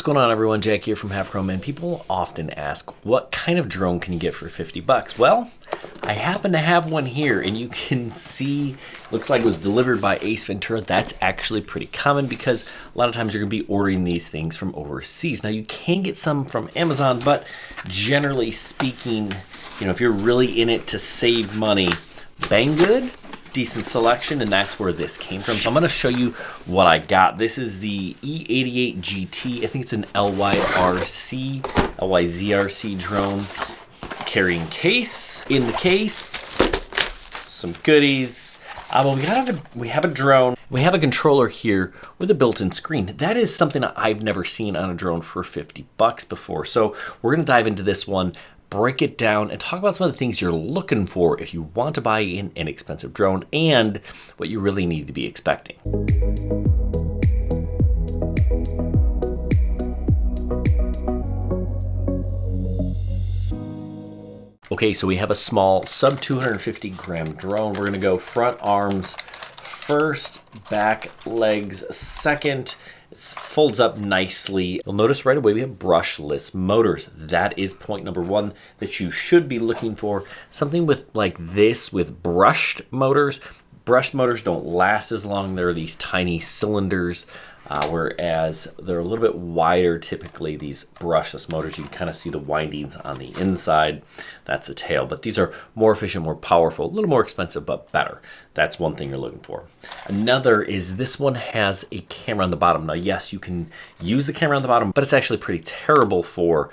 going on, everyone? Jack here from Half-Chrome, and people often ask, what kind of drone can you get for 50 bucks? Well, I happen to have one here, and you can see, looks like it was delivered by Ace Ventura. That's actually pretty common because a lot of times you're going to be ordering these things from overseas. Now, you can get some from Amazon, but generally speaking, you know, if you're really in it to save money, Banggood, decent selection, and that's where this came from. So I'm going to show you what I got. This is the E88 GT. I think it's an LYZRC drone. Carrying case. In the case, some goodies. We have a drone. We have a controller here with a built-in screen. That is something that I've never seen on a drone for 50 bucks before. So we're going to dive into this one, break it down, and talk about some of the things you're looking for if you want to buy an inexpensive drone and what you really need to be expecting. Okay, so we have a small sub 250 gram drone. We're gonna go front arms first, back legs second. It folds up nicely. You'll notice right away we have brushless motors. That is point number one that you should be looking for. Something with like this with brushed motors. Brushed motors don't last as long. They're these tiny cylinders, whereas they're a little bit wider typically, these brushless motors. You can kind of see the windings on the inside. That's a tail, but these are more efficient, more powerful, a little more expensive, but better. That's one thing you're looking for. Another is this one has a camera on the bottom. Now, yes, you can use the camera on the bottom, but it's actually pretty terrible for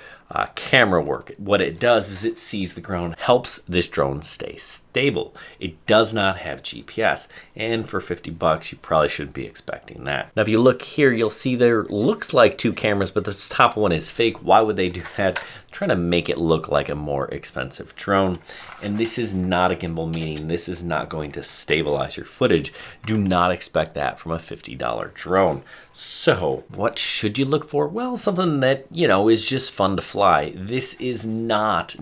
camera work. What it does is it sees the ground, helps this drone stay stable. It does not have GPS, and for 50 bucks, you probably shouldn't be expecting that. Now, if you look here, you'll see there looks like two cameras, but this top one is fake. Why would they do that? Trying to make it look like a more expensive drone. And this is not a gimbal, meaning this is not going to stabilize your footage. Do not expect that from a $50 drone. So what should you look for? Well, something that, you know, is just fun to fly. This is not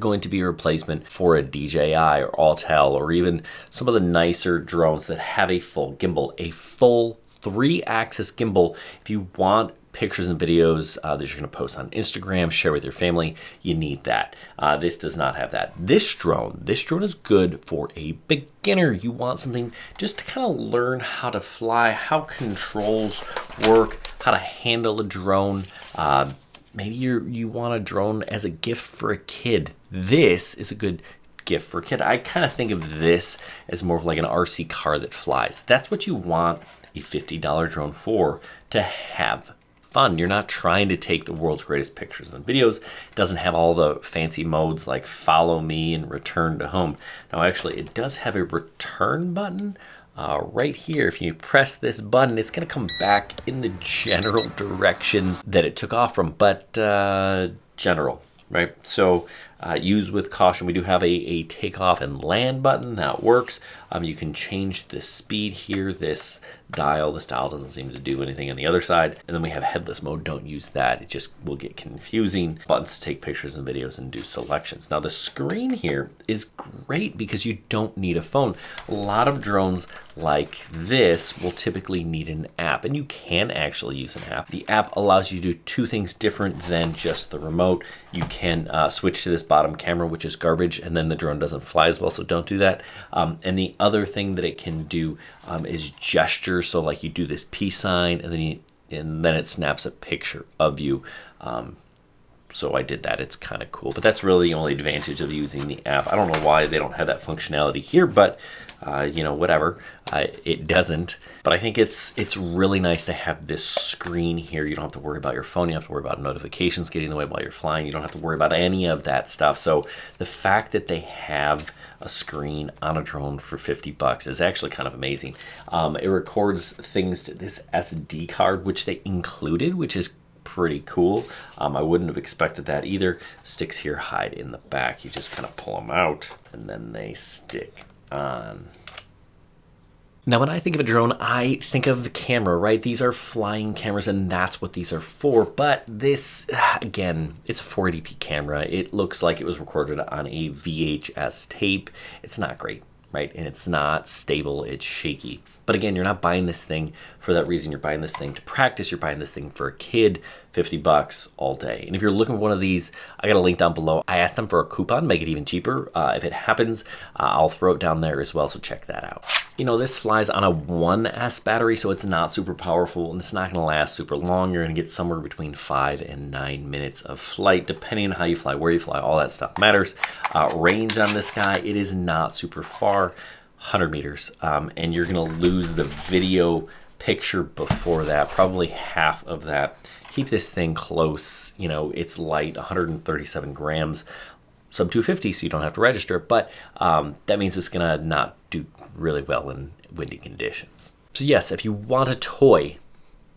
going to be a replacement for a DJI or Autel or even some of the nicer drones that have a full gimbal, a full 3-axis gimbal. If you want pictures and videos that you're going to post on Instagram, share with your family, you need that. This does not have that. This drone is good for a beginner. You want something just to kind of learn how to fly, how controls work, how to handle a drone. Maybe you want a drone as a gift for a kid. This is a good gift for a kid. I kind of think of this as more of like an RC car that flies. That's what you want a $50 drone for, to have fun. You're not trying to take the world's greatest pictures and videos. It doesn't have all the fancy modes like follow me and return to home. Now, actually, it does have a return button right here. If you press this button, it's going to come back in the general direction that it took off from, but general, right? So use with caution. We do have a takeoff and land button that works. You can change the speed here. This dial doesn't seem to do anything on the other side. And then we have headless mode. Don't use that. It just will get confusing. Buttons to take pictures and videos and do selections. Now the screen here is great because you don't need a phone. A lot of drones like this will typically need an app, and you can actually use an app. The app allows you to do two things different than just the remote. You can switch to this bottom camera, which is garbage, and then the drone doesn't fly as well, so don't do that. And the other thing that it can do is gesture. So like you do this peace sign, and then it snaps a picture of you. So I did that. It's kind of cool, but that's really the only advantage of using the app. I don't know why they don't have that functionality here, but you know, whatever. It doesn't. But I think it's really nice to have this screen here. You don't have to worry about your phone. You don't have to worry about notifications getting in the way while you're flying. You don't have to worry about any of that stuff. So the fact that they have a screen on a drone for 50 bucks is actually kind of amazing. It records things to this SD card, which they included, which is pretty cool. I wouldn't have expected that either. Sticks here hide in the back. You just kind of pull them out and then they stick on. Now, when I think of a drone, I think of the camera, right? These are flying cameras, and that's what these are for. But this, again, it's a 480p camera. It looks like it was recorded on a VHS tape. It's not great, right? And it's not stable, it's shaky. But again, you're not buying this thing for that reason. You're buying this thing to practice. You're buying this thing for a kid, 50 bucks all day. And if you're looking for one of these, I got a link down below. I asked them for a coupon, make it even cheaper. If it happens, I'll throw it down there as well, so check that out. You know, this flies on a 1S battery, so it's not super powerful, and it's not gonna last super long. You're gonna get somewhere between 5 and 9 minutes of flight, depending on how you fly, where you fly, all that stuff matters. Range on this guy, it is not super far, 100 meters, and you're gonna lose the video picture before that, probably half of that. Keep this thing close, you know, it's light, 137 grams, sub 250, so you don't have to register it, but that means it's gonna not do really well in windy conditions. So yes, if you want a toy,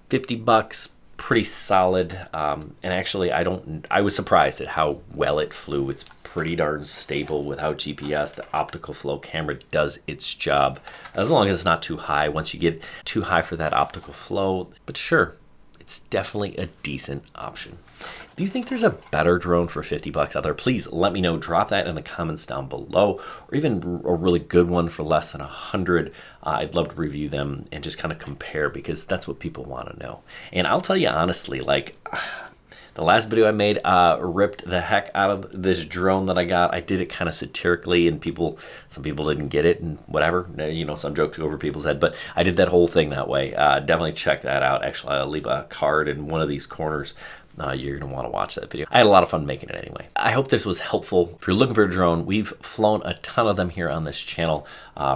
50 bucks, pretty solid. And actually, I was surprised at how well it flew. It's pretty darn stable without GPS. The optical flow camera does its job, as long as it's not too high. Once you get too high for that optical flow, but sure, it's definitely a decent option. If you think there's a better drone for 50 bucks out there, please let me know. Drop that in the comments down below, or even a really good one for less than 100. I'd love to review them and just kind of compare, because that's what people want to know. And I'll tell you honestly, like the last video I made, ripped the heck out of this drone that I got. I did it kind of satirically, and some people didn't get it, and whatever, you know, some jokes go over people's head, but I did that whole thing that way. Definitely check that out. Actually, I'll leave a card in one of these corners. You're going to want to watch that video. I had a lot of fun making it anyway. I hope this was helpful. If you're looking for a drone, we've flown a ton of them here on this channel,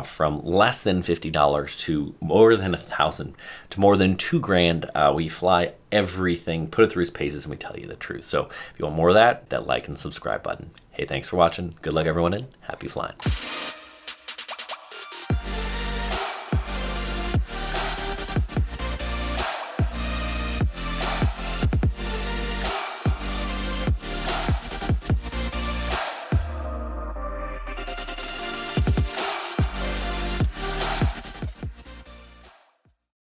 from less than $50 to more than $1,000 to more than $2,000. We fly everything, put it through its paces, and we tell you the truth. So if you want more of that, that like and subscribe button. Hey, thanks for watching. Good luck, everyone, and happy flying.